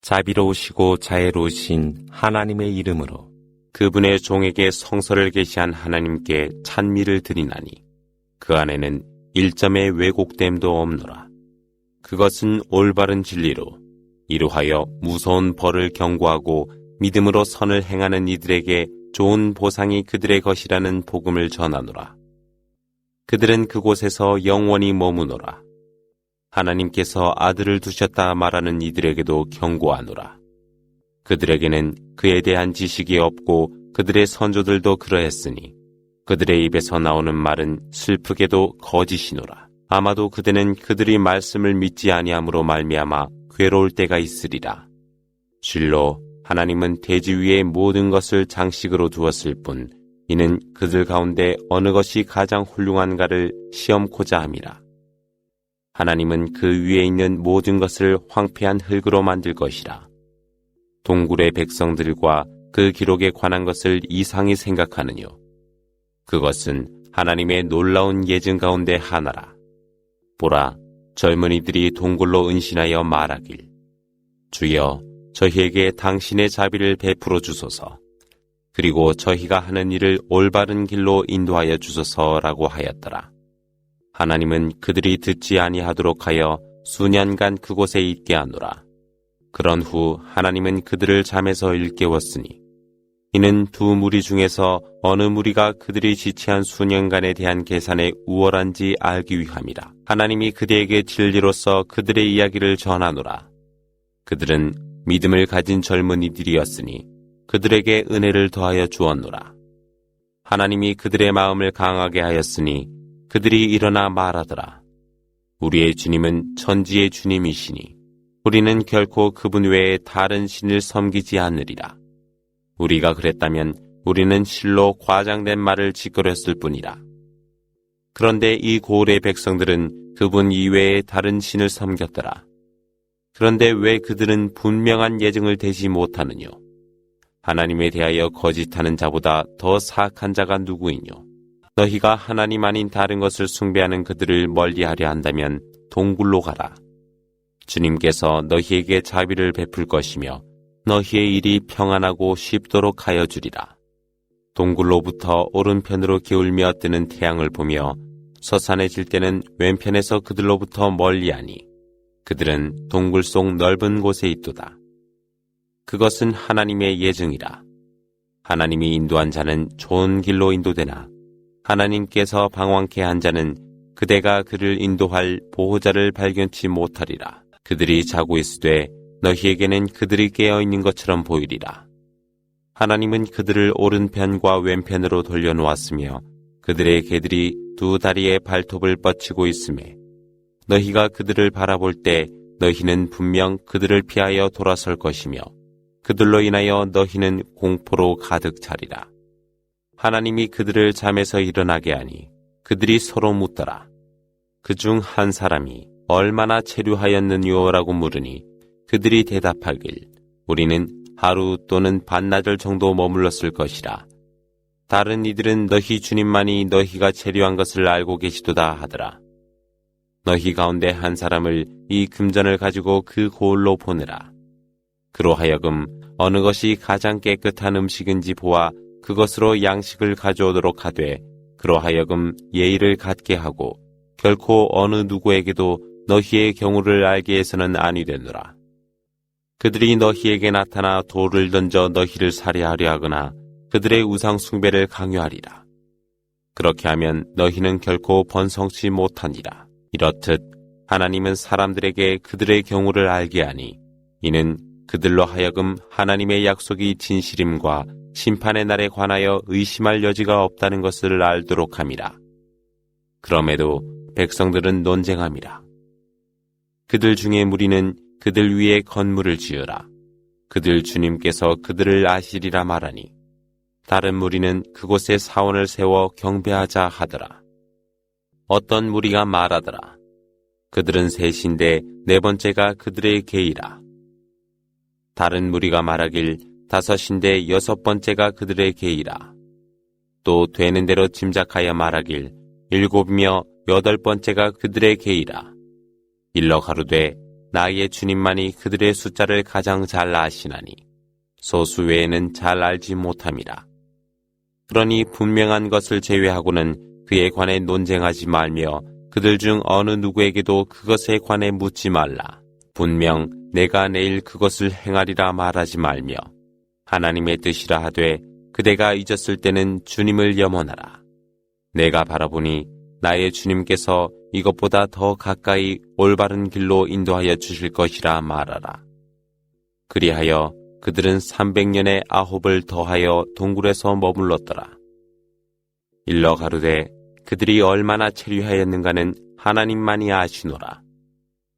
자비로우시고 자애로우신 하나님의 이름으로 그분의 종에게 성서를 계시한 하나님께 찬미를 드리나니 그 안에는 일점의 왜곡됨도 없노라. 그것은 올바른 진리로 이루하여 무서운 벌을 경고하고 믿음으로 선을 행하는 이들에게 좋은 보상이 그들의 것이라는 복음을 전하노라. 그들은 그곳에서 영원히 머무노라. 하나님께서 아들을 두셨다 말하는 이들에게도 경고하노라. 그들에게는 그에 대한 지식이 없고 그들의 선조들도 그러했으니 그들의 입에서 나오는 말은 슬프게도 거짓이노라. 아마도 그대는 그들이 말씀을 믿지 아니함으로 말미암아 괴로울 때가 있으리라. 실로 하나님은 대지 위에 모든 것을 장식으로 두었을 뿐 이는 그들 가운데 어느 것이 가장 훌륭한가를 시험코자 함이라. 하나님은 그 위에 있는 모든 것을 황폐한 흙으로 만들 것이라. 동굴의 백성들과 그 기록에 관한 것을 이상히 생각하느뇨. 그것은 하나님의 놀라운 예증 가운데 하나라. 보라, 젊은이들이 동굴로 은신하여 말하길 주여 저희에게 당신의 자비를 베풀어 주소서. 그리고 저희가 하는 일을 올바른 길로 인도하여 주소서라고 하였더라. 하나님은 그들이 듣지 아니하도록 하여 수년간 그곳에 있게 하노라. 그런 후 하나님은 그들을 잠에서 일깨웠으니 이는 두 무리 중에서 어느 무리가 그들이 지체한 수년간에 대한 계산에 우월한지 알기 위함이라. 하나님이 그들에게 진리로서 그들의 이야기를 전하노라. 그들은 믿음을 가진 젊은이들이었으니 그들에게 은혜를 더하여 주었노라. 하나님이 그들의 마음을 강하게 하였으니 그들이 일어나 말하더라. 우리의 주님은 천지의 주님이시니 우리는 결코 그분 외에 다른 신을 섬기지 않으리라. 우리가 그랬다면 우리는 실로 과장된 말을 짓거렸을 뿐이라. 그런데 이 고을의 백성들은 그분 이외에 다른 신을 섬겼더라. 그런데 왜 그들은 분명한 예증을 대지 못하느뇨? 하나님에 대하여 거짓하는 자보다 더 사악한 자가 누구이뇨? 너희가 하나님 아닌 다른 것을 숭배하는 그들을 멀리하려 한다면 동굴로 가라. 주님께서 너희에게 자비를 베풀 것이며 너희의 일이 평안하고 쉽도록 하여 주리라. 동굴로부터 오른편으로 기울며 뜨는 태양을 보며 서산해질 때는 왼편에서 그들로부터 멀리하니 그들은 동굴 속 넓은 곳에 있도다. 그것은 하나님의 예증이라. 하나님이 인도한 자는 좋은 길로 인도되나 하나님께서 방황케 한 자는 그대가 그를 인도할 보호자를 발견치 못하리라. 그들이 자고 있으되 너희에게는 그들이 깨어있는 것처럼 보이리라. 하나님은 그들을 오른편과 왼편으로 돌려놓았으며 그들의 개들이 두 다리에 발톱을 뻗치고 있음에 너희가 그들을 바라볼 때 너희는 분명 그들을 피하여 돌아설 것이며 그들로 인하여 너희는 공포로 가득 차리라. 하나님이 그들을 잠에서 일어나게 하니 그들이 서로 묻더라. 그중 한 사람이 얼마나 체류하였느냐라고 물으니 그들이 대답하길 우리는 하루 또는 반나절 정도 머물렀을 것이라. 다른 이들은 너희 주님만이 너희가 체류한 것을 알고 계시도다 하더라. 너희 가운데 한 사람을 이 금전을 가지고 그 고을로 보내라. 그로 하여금 어느 것이 가장 깨끗한 음식인지 보아 그것으로 양식을 가져오도록 하되 그로 하여금 예의를 갖게 하고 결코 어느 누구에게도 너희의 경우를 알게 해서는 아니 되노라. 그들이 너희에게 나타나 돌을 던져 너희를 살해하려 하거나 그들의 우상 숭배를 강요하리라. 그렇게 하면 너희는 결코 번성치 못하니라. 이렇듯 하나님은 사람들에게 그들의 경우를 알게 하니 이는 그들로 하여금 하나님의 약속이 진실임과 심판의 날에 관하여 의심할 여지가 없다는 것을 알도록 함이라. 그럼에도 백성들은 논쟁함이라. 그들 중에 무리는 그들 위에 건물을 지으라. 그들 주님께서 그들을 아시리라 말하니 다른 무리는 그곳에 사원을 세워 경배하자 하더라. 어떤 무리가 말하더라. 그들은 셋인데 네 번째가 그들의 계이라. 다른 무리가 말하길 다섯인데 여섯 번째가 그들의 계이라. 또 되는 대로 짐작하여 말하길 일곱이며 여덟 번째가 그들의 계이라. 일러 가로되 나의 주님만이 그들의 숫자를 가장 잘 아시나니 소수 외에는 잘 알지 못함이라. 그러니 분명한 것을 제외하고는 그에 관해 논쟁하지 말며 그들 중 어느 누구에게도 그것에 관해 묻지 말라. 분명 내가 내일 그것을 행하리라 말하지 말며 하나님의 뜻이라 하되 그대가 잊었을 때는 주님을 염원하라. 내가 바라보니 나의 주님께서 이것보다 더 가까이 올바른 길로 인도하여 주실 것이라 말하라. 그리하여 그들은 300년에 9을 더하여 동굴에서 머물렀더라. 일러 가로되 그들이 얼마나 체류하였는가는 하나님만이 아시노라.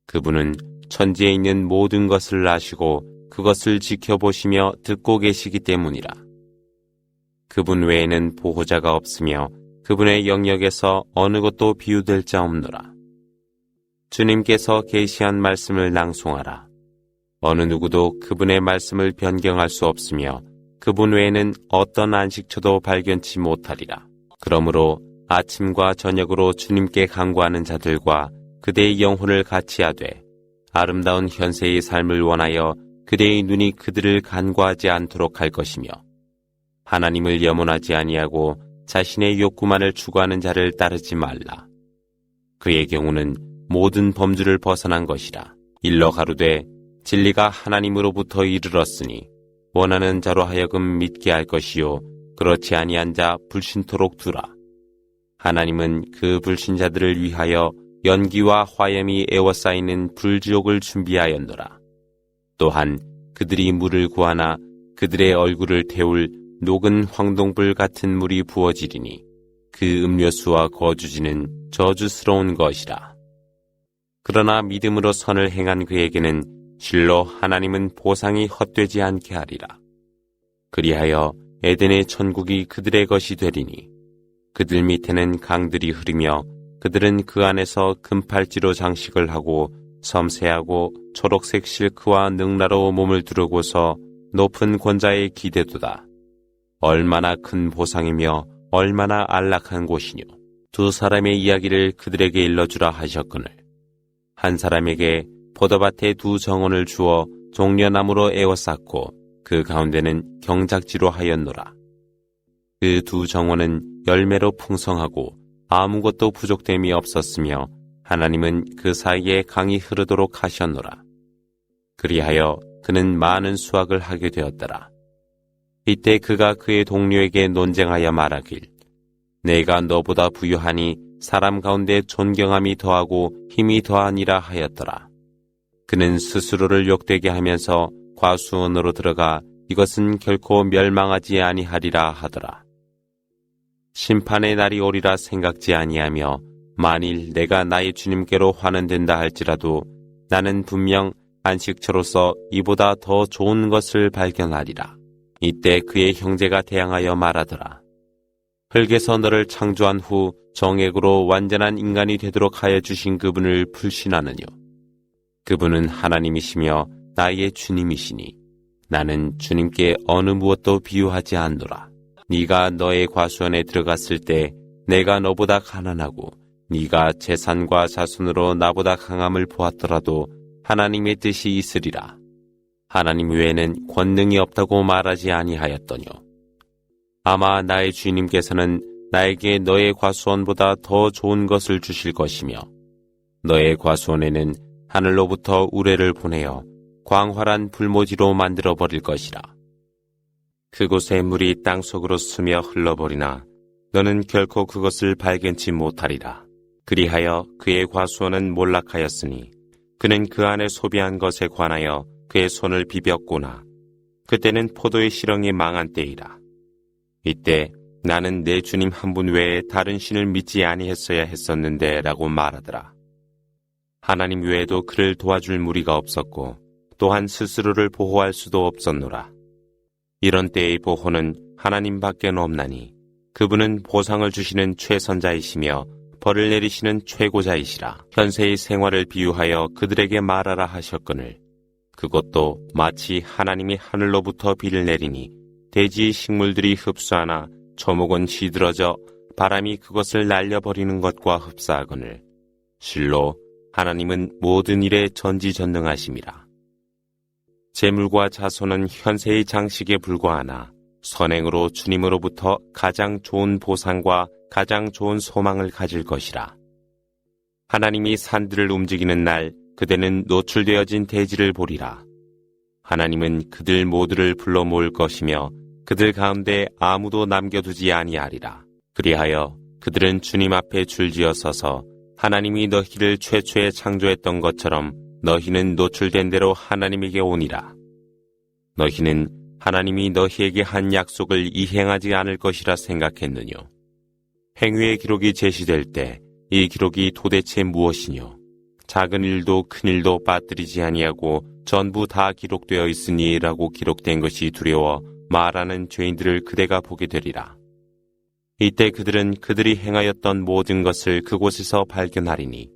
그분은 천지에 있는 모든 것을 아시고 그것을 지켜보시며 듣고 계시기 때문이라. 그분 외에는 보호자가 없으며 그분의 영역에서 어느 것도 비유될 자 없노라. 주님께서 계시한 말씀을 낭송하라. 어느 누구도 그분의 말씀을 변경할 수 없으며 그분 외에는 어떤 안식처도 발견치 못하리라. 그러므로 아침과 저녁으로 주님께 간구하는 자들과 그대의 영혼을 같이 하되 아름다운 현세의 삶을 원하여 그대의 눈이 그들을 간과하지 않도록 할 것이며 하나님을 염원하지 아니하고 자신의 욕구만을 추구하는 자를 따르지 말라. 그의 경우는 모든 범주를 벗어난 것이라. 일러 가로되 진리가 하나님으로부터 이르렀으니 원하는 자로 하여금 믿게 할 것이요 그렇지 아니한 자 불신토록 두라. 하나님은 그 불신자들을 위하여 연기와 화염이 에워싸이는 불지옥을 준비하였노라. 또한 그들이 물을 구하나 그들의 얼굴을 태울 녹은 황동불 같은 물이 부어지리니 그 음료수와 거주지는 저주스러운 것이라. 그러나 믿음으로 선을 행한 그에게는 실로 하나님은 보상이 헛되지 않게 하리라. 그리하여 에덴의 천국이 그들의 것이 되리니 그들 밑에는 강들이 흐르며 그들은 그 안에서 금팔찌로 장식을 하고 섬세하고 초록색 실크와 능라로 몸을 두르고서 높은 권자에 기대도다. 얼마나 큰 보상이며 얼마나 안락한 곳이뇨. 두 사람의 이야기를 그들에게 일러주라 하셨거늘 한 사람에게 포도밭에 두 정원을 주어 종려나무로 에워쌌고 그 가운데는 경작지로 하였노라. 그 두 정원은 열매로 풍성하고 아무것도 부족됨이 없었으며 하나님은 그 사이에 강이 흐르도록 하셨노라. 그리하여 그는 많은 수확을 하게 되었더라. 이때 그가 그의 동료에게 논쟁하여 말하길 내가 너보다 부유하니 사람 가운데 존경함이 더하고 힘이 더하니라 하였더라. 그는 스스로를 욕되게 하면서 과수원으로 들어가 이것은 결코 멸망하지 아니하리라 하더라. 심판의 날이 오리라 생각지 아니하며 만일 내가 나의 주님께로 환원된다 할지라도 나는 분명 안식처로서 이보다 더 좋은 것을 발견하리라. 이때 그의 형제가 대항하여 말하더라. 흙에서 너를 창조한 후 정액으로 완전한 인간이 되도록 하여 주신 그분을 불신하느뇨. 그분은 하나님이시며 나의 주님이시니 나는 주님께 어느 무엇도 비유하지 않노라. 네가 너의 과수원에 들어갔을 때 내가 너보다 가난하고 네가 재산과 자손으로 나보다 강함을 보았더라도 하나님의 뜻이 있으리라. 하나님 외에는 권능이 없다고 말하지 아니하였더뇨. 아마 나의 주님께서는 나에게 너의 과수원보다 더 좋은 것을 주실 것이며 너의 과수원에는 하늘로부터 우레를 보내어 광활한 불모지로 만들어버릴 것이라. 그곳의 물이 땅속으로 스며 흘러버리나 너는 결코 그것을 발견치 못하리라. 그리하여 그의 과수원은 몰락하였으니 그는 그 안에 소비한 것에 관하여 그의 손을 비볐구나. 그때는 포도의 실형이 망한 때이라. 이때 나는 내 주님 한 분 외에 다른 신을 믿지 아니했어야 했었는데 라고 말하더라. 하나님 외에도 그를 도와줄 무리가 없었고 또한 스스로를 보호할 수도 없었노라. 이런 때의 보호는 하나님밖에 없나니 그분은 보상을 주시는 최선자이시며 벌을 내리시는 최고자이시라. 현세의 생활을 비유하여 그들에게 말하라 하셨거늘 그것도 마치 하나님이 하늘로부터 비를 내리니 대지의 식물들이 흡수하나 초목은 시들어져 바람이 그것을 날려버리는 것과 흡사하거늘 실로 하나님은 모든 일에 전지전능하심이라. 재물과 자손은 현세의 장식에 불과하나 선행으로 주님으로부터 가장 좋은 보상과 가장 좋은 소망을 가질 것이라. 하나님이 산들을 움직이는 날 그대는 노출되어진 대지를 보리라. 하나님은 그들 모두를 불러 모을 것이며 그들 가운데 아무도 남겨두지 아니하리라. 그리하여 그들은 주님 앞에 줄지어 서서 하나님이 너희를 최초에 창조했던 것처럼 너희는 노출된 대로 하나님에게 오니라. 너희는 하나님이 너희에게 한 약속을 이행하지 않을 것이라 생각했느뇨. 행위의 기록이 제시될 때 이 기록이 도대체 무엇이뇨? 작은 일도 큰 일도 빠뜨리지 아니하고 전부 다 기록되어 있으니라고 기록된 것이 두려워 말하는 죄인들을 그대가 보게 되리라. 이때 그들은 그들이 행하였던 모든 것을 그곳에서 발견하리니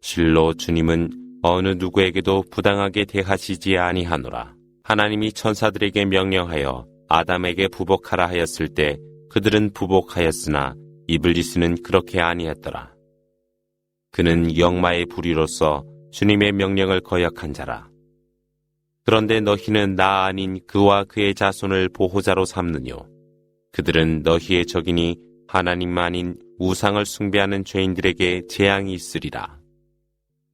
실로 주님은 어느 누구에게도 부당하게 대하시지 아니하노라. 하나님이 천사들에게 명령하여 아담에게 부복하라 하였을 때 그들은 부복하였으나 이블리스는 그렇게 아니했더라. 그는 영마의 불의로서 주님의 명령을 거역한 자라. 그런데 너희는 나 아닌 그와 그의 자손을 보호자로 삼느뇨. 그들은 너희의 적이니 하나님 아닌 우상을 숭배하는 죄인들에게 재앙이 있으리라.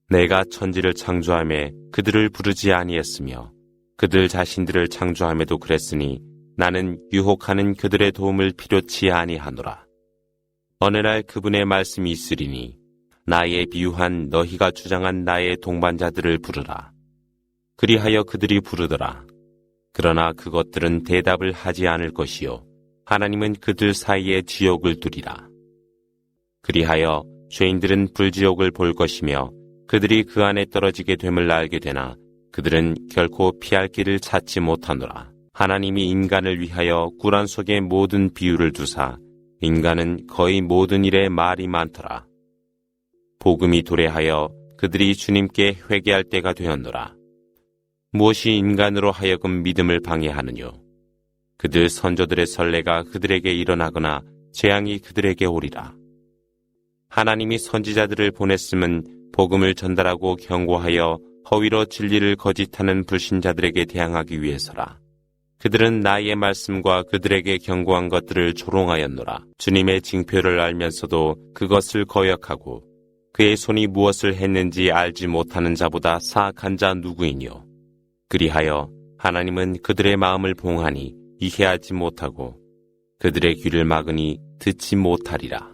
내가 천지를 창조하며 그들을 부르지 아니했으며 그들 자신들을 창조함에도 그랬으니 나는 유혹하는 그들의 도움을 필요치 아니하노라. 어느 날 그분의 말씀이 있으리니 나의 비유한 너희가 주장한 나의 동반자들을 부르라. 그리하여 그들이 부르더라. 그러나 그것들은 대답을 하지 않을 것이요 하나님은 그들 사이에 지옥을 두리라. 그리하여 죄인들은 불지옥을 볼 것이며 그들이 그 안에 떨어지게 됨을 알게 되나 그들은 결코 피할 길을 찾지 못하노라. 하나님이 인간을 위하여 구란 속에 모든 비유를 두사 인간은 거의 모든 일에 말이 많더라. 복음이 도래하여 그들이 주님께 회개할 때가 되었노라. 무엇이 인간으로 하여금 믿음을 방해하느뇨? 그들 선조들의 선례가 그들에게 일어나거나 재앙이 그들에게 오리라. 하나님이 선지자들을 보냈음은 복음을 전달하고 경고하여 허위로 진리를 거짓하는 불신자들에게 대항하기 위해서라. 그들은 나의 말씀과 그들에게 경고한 것들을 조롱하였노라. 주님의 징표를 알면서도 그것을 거역하고 그의 손이 무엇을 했는지 알지 못하는 자보다 사악한 자 누구이뇨. 그리하여 하나님은 그들의 마음을 봉하니 이해하지 못하고 그들의 귀를 막으니 듣지 못하리라.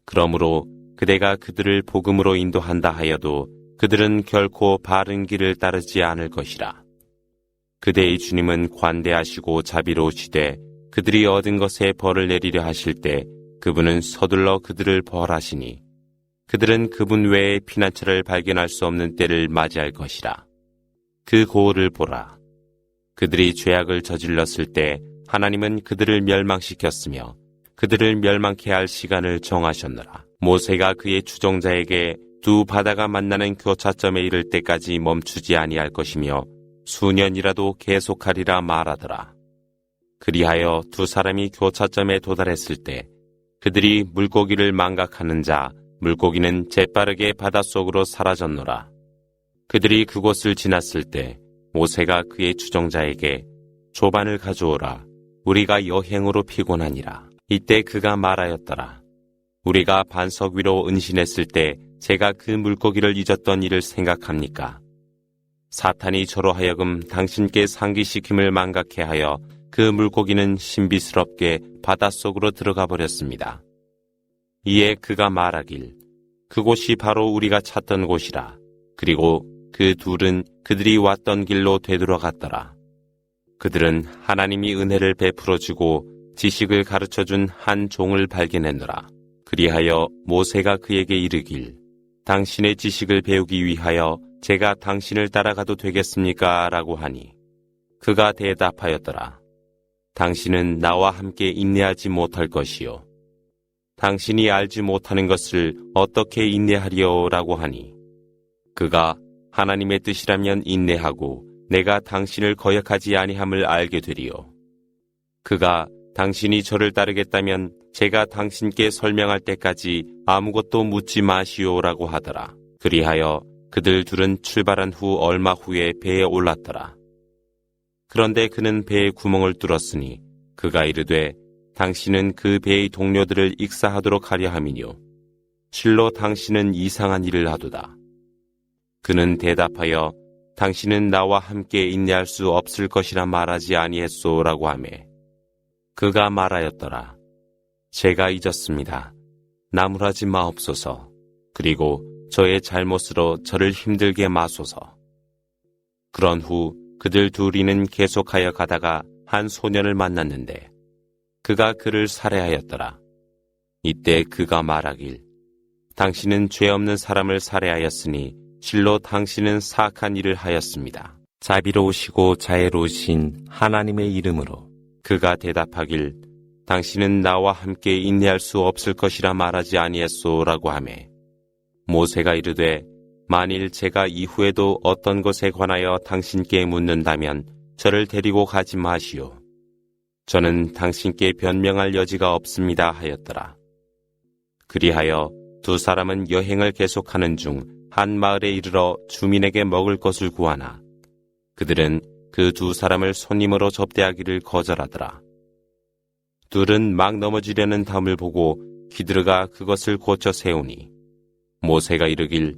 그러므로 그대가 그들을 복음으로 인도한다 하여도 그들은 결코 바른 길을 따르지 않을 것이라. 그대의 주님은 관대하시고 자비로우시되 그들이 얻은 것에 벌을 내리려 하실 때 그분은 서둘러 그들을 벌하시니 그들은 그분 외에 피난처를 발견할 수 없는 때를 맞이할 것이라. 그 고을을 보라. 그들이 죄악을 저질렀을 때 하나님은 그들을 멸망시켰으며 그들을 멸망케 할 시간을 정하셨노라. 모세가 그의 추종자에게 두 바다가 만나는 교차점에 이를 때까지 멈추지 아니할 것이며 수년이라도 계속하리라 말하더라. 그리하여 두 사람이 교차점에 도달했을 때 그들이 물고기를 망각하는 자 물고기는 재빠르게 바닷속으로 사라졌노라. 그들이 그곳을 지났을 때 모세가 그의 추종자에게 조반을 가져오라. 우리가 여행으로 피곤하니라. 이때 그가 말하였더라. 우리가 반석 위로 은신했을 때 제가 그 물고기를 잊었던 일을 생각합니까? 사탄이 저로 하여금 당신께 상기시킴을 망각해 하여 그 물고기는 신비스럽게 바닷속으로 들어가 버렸습니다. 이에 그가 말하길 그곳이 바로 우리가 찾던 곳이라. 그리고 그 둘은 그들이 왔던 길로 되돌아갔더라. 그들은 하나님이 은혜를 베풀어주고 지식을 가르쳐준 한 종을 발견했노라. 그리하여 모세가 그에게 이르길 당신의 지식을 배우기 위하여 제가 당신을 따라가도 되겠습니까? 라고 하니 그가 대답하였더라. 당신은 나와 함께 인내하지 못할 것이요. 당신이 알지 못하는 것을 어떻게 인내하리요? 라고 하니 그가 하나님의 뜻이라면 인내하고 내가 당신을 거역하지 아니함을 알게 되리요. 그가 당신이 저를 따르겠다면 제가 당신께 설명할 때까지 아무것도 묻지 마시오라고 하더라. 그리하여 그들 둘은 출발한 후 얼마 후에 배에 올랐더라. 그런데 그는 배에 구멍을 뚫었으니 그가 이르되 당신은 그 배의 동료들을 익사하도록 하려 함이뇨. 실로 당신은 이상한 일을 하도다. 그는 대답하여 당신은 나와 함께 인내할 수 없을 것이라 말하지 아니했소라고 하매 그가 말하였더라. 제가 잊었습니다. 나무라지 마옵소서. 그리고 저의 잘못으로 저를 힘들게 마소서. 그런 후 그들 둘이는 계속하여 가다가 한 소년을 만났는데 그가 그를 살해하였더라. 이때 그가 말하길 당신은 죄 없는 사람을 살해하였으니 실로 당신은 사악한 일을 하였습니다. 자비로우시고 자애로우신 하나님의 이름으로 그가 대답하길 당신은 나와 함께 인내할 수 없을 것이라 말하지 아니했소라고 하매 모세가 이르되 만일 제가 이후에도 어떤 것에 관하여 당신께 묻는다면 저를 데리고 가지 마시오. 저는 당신께 변명할 여지가 없습니다 하였더라. 그리하여 두 사람은 여행을 계속하는 중 한 마을에 이르러 주민에게 먹을 것을 구하나 그들은 그 두 사람을 손님으로 접대하기를 거절하더라. 둘은 막 넘어지려는 담을 보고 기드르가 그것을 고쳐 세우니 모세가 이르길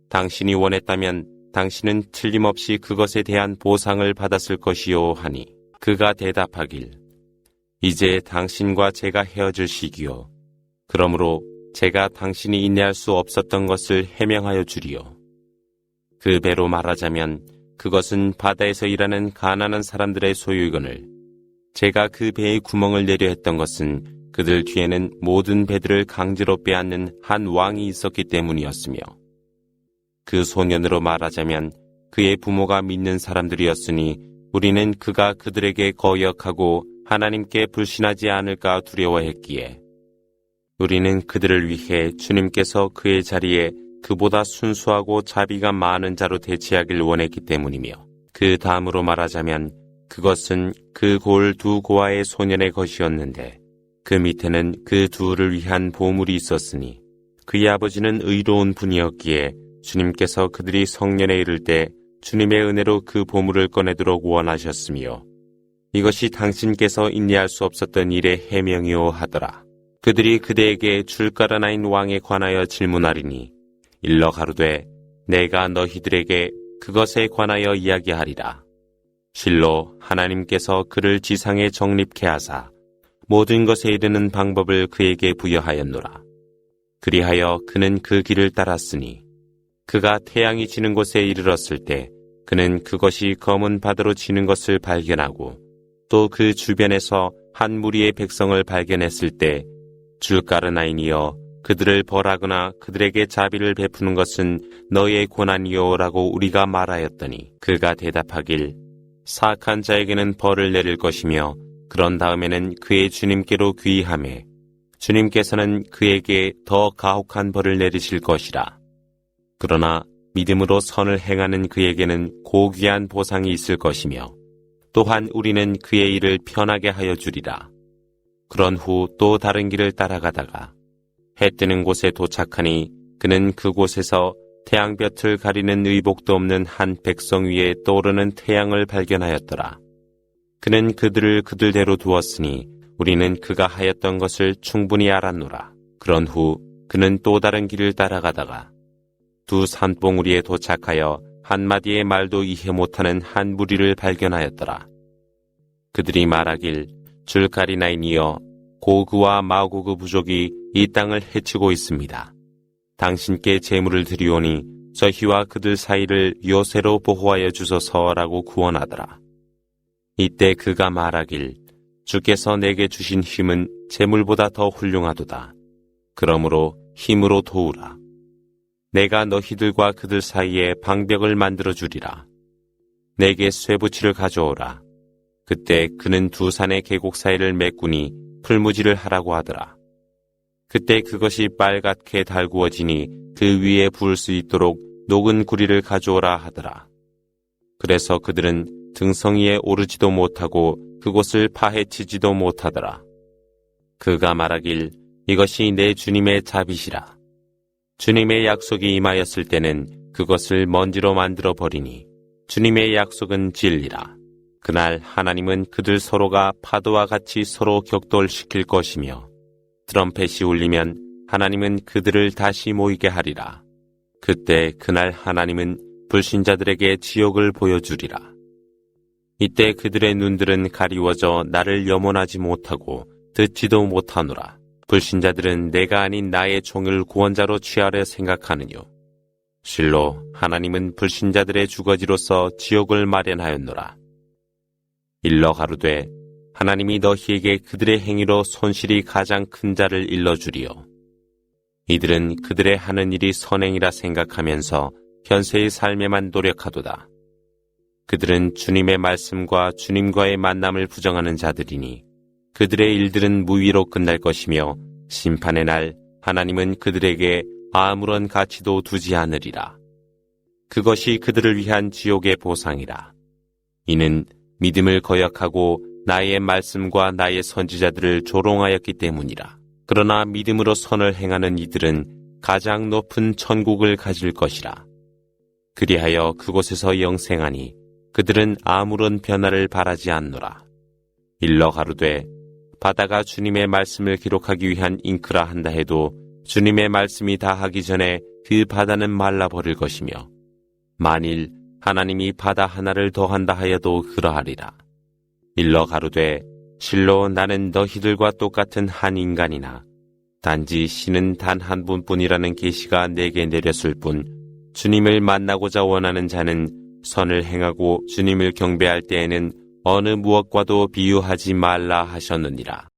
당신이 원했다면 당신은 틀림없이 그것에 대한 보상을 받았을 것이요 하니 그가 대답하길 이제 당신과 제가 헤어질 시기요. 그러므로 제가 당신이 인내할 수 없었던 것을 해명하여 주리요. 그 배로 말하자면 그것은 바다에서 일하는 가난한 사람들의 소유이거늘 제가 그 배의 구멍을 내려 했던 것은 그들 뒤에는 모든 배들을 강제로 빼앗는 한 왕이 있었기 때문이었으며 그 소년으로 말하자면 그의 부모가 믿는 사람들이었으니 우리는 그가 그들에게 거역하고 하나님께 불신하지 않을까 두려워했기에 우리는 그들을 위해 주님께서 그의 자리에 그보다 순수하고 자비가 많은 자로 대체하길 원했기 때문이며 그 다음으로 말하자면 그것은 그 골 두 고아의 소년의 것이었는데 그 밑에는 그 둘을 위한 보물이 있었으니 그의 아버지는 의로운 분이었기에 주님께서 그들이 성년에 이를 때 주님의 은혜로 그 보물을 꺼내도록 원하셨으며 이것이 당신께서 인내할 수 없었던 일의 해명이오 하더라. 그들이 그대에게 줄가라나인 왕에 관하여 질문하리니 일러 가로되 내가 너희들에게 그것에 관하여 이야기하리라. 실로 하나님께서 그를 지상에 정립케 하사 모든 것에 이르는 방법을 그에게 부여하였노라. 그리하여 그는 그 길을 따랐으니 그가 태양이 지는 곳에 이르렀을 때 그는 그것이 검은 바다로 지는 것을 발견하고 또 그 주변에서 한 무리의 백성을 발견했을 때 줄가르나인이여 그들을 벌하거나 그들에게 자비를 베푸는 것은 너의 고난이요라고 우리가 말하였더니 그가 대답하길 사악한 자에게는 벌을 내릴 것이며 그런 다음에는 그의 주님께로 귀의하매 주님께서는 그에게 더 가혹한 벌을 내리실 것이라. 그러나 믿음으로 선을 행하는 그에게는 고귀한 보상이 있을 것이며 또한 우리는 그의 일을 편하게 하여 주리라. 그런 후 또 다른 길을 따라가다가 해 뜨는 곳에 도착하니 그는 그곳에서 태양볕을 가리는 의복도 없는 한 백성 위에 떠오르는 태양을 발견하였더라. 그는 그들을 그들대로 두었으니 우리는 그가 하였던 것을 충분히 알았노라. 그런 후 그는 또 다른 길을 따라가다가 두 산봉우리에 도착하여 한마디의 말도 이해 못하는 한 무리를 발견하였더라. 그들이 말하길 줄가리나인이여 고그와 마고그 부족이 이 땅을 해치고 있습니다. 당신께 제물을 드리오니 저희와 그들 사이를 요새로 보호하여 주소서라고 구원하더라. 이때 그가 말하길 주께서 내게 주신 힘은 제물보다 더 훌륭하도다. 그러므로 힘으로 도우라. 내가 너희들과 그들 사이에 방벽을 만들어 주리라. 내게 쇠붙이를 가져오라. 그때 그는 두 산의 계곡 사이를 메꾸니 풀무지를 하라고 하더라. 그때 그것이 빨갛게 달구어지니 그 위에 부을 수 있도록 녹은 구리를 가져오라 하더라. 그래서 그들은 등성이에 오르지도 못하고 그곳을 파헤치지도 못하더라. 그가 말하길 이것이 내 주님의 자비시라. 주님의 약속이 임하였을 때는 그것을 먼지로 만들어 버리니 주님의 약속은 진리라. 그날 하나님은 그들 서로가 파도와 같이 서로 격돌시킬 것이며 트럼펫이 울리면 하나님은 그들을 다시 모이게 하리라. 그때 그날 하나님은 불신자들에게 지옥을 보여주리라. 이때 그들의 눈들은 가리워져 나를 염원하지 못하고 듣지도 못하노라. 불신자들은 내가 아닌 나의 종을 구원자로 취하려 생각하느뇨. 실로 하나님은 불신자들의 주거지로서 지옥을 마련하였노라. 일러 가로되 하나님이 너희에게 그들의 행위로 손실이 가장 큰 자를 일러주리요. 이들은 그들의 하는 일이 선행이라 생각하면서 현세의 삶에만 노력하도다. 그들은 주님의 말씀과 주님과의 만남을 부정하는 자들이니 그들의 일들은 무위로 끝날 것이며 심판의 날 하나님은 그들에게 아무런 가치도 두지 않으리라. 그것이 그들을 위한 지옥의 보상이라. 이는 믿음을 거역하고 나의 말씀과 나의 선지자들을 조롱하였기 때문이라. 그러나 믿음으로 선을 행하는 이들은 가장 높은 천국을 가질 것이라. 그리하여 그곳에서 영생하니 그들은 아무런 변화를 바라지 않노라. 일러 가로되 바다가 주님의 말씀을 기록하기 위한 잉크라 한다 해도 주님의 말씀이 다하기 전에 그 바다는 말라버릴 것이며 만일 하나님이 바다 하나를 더한다 하여도 그러하리라. 일러 가로되 실로 나는 너희들과 똑같은 한 인간이나 단지 신은 단 한 분뿐이라는 계시가 내게 내렸을 뿐 주님을 만나고자 원하는 자는 선을 행하고 주님을 경배할 때에는 어느 무엇과도 비유하지 말라 하셨느니라.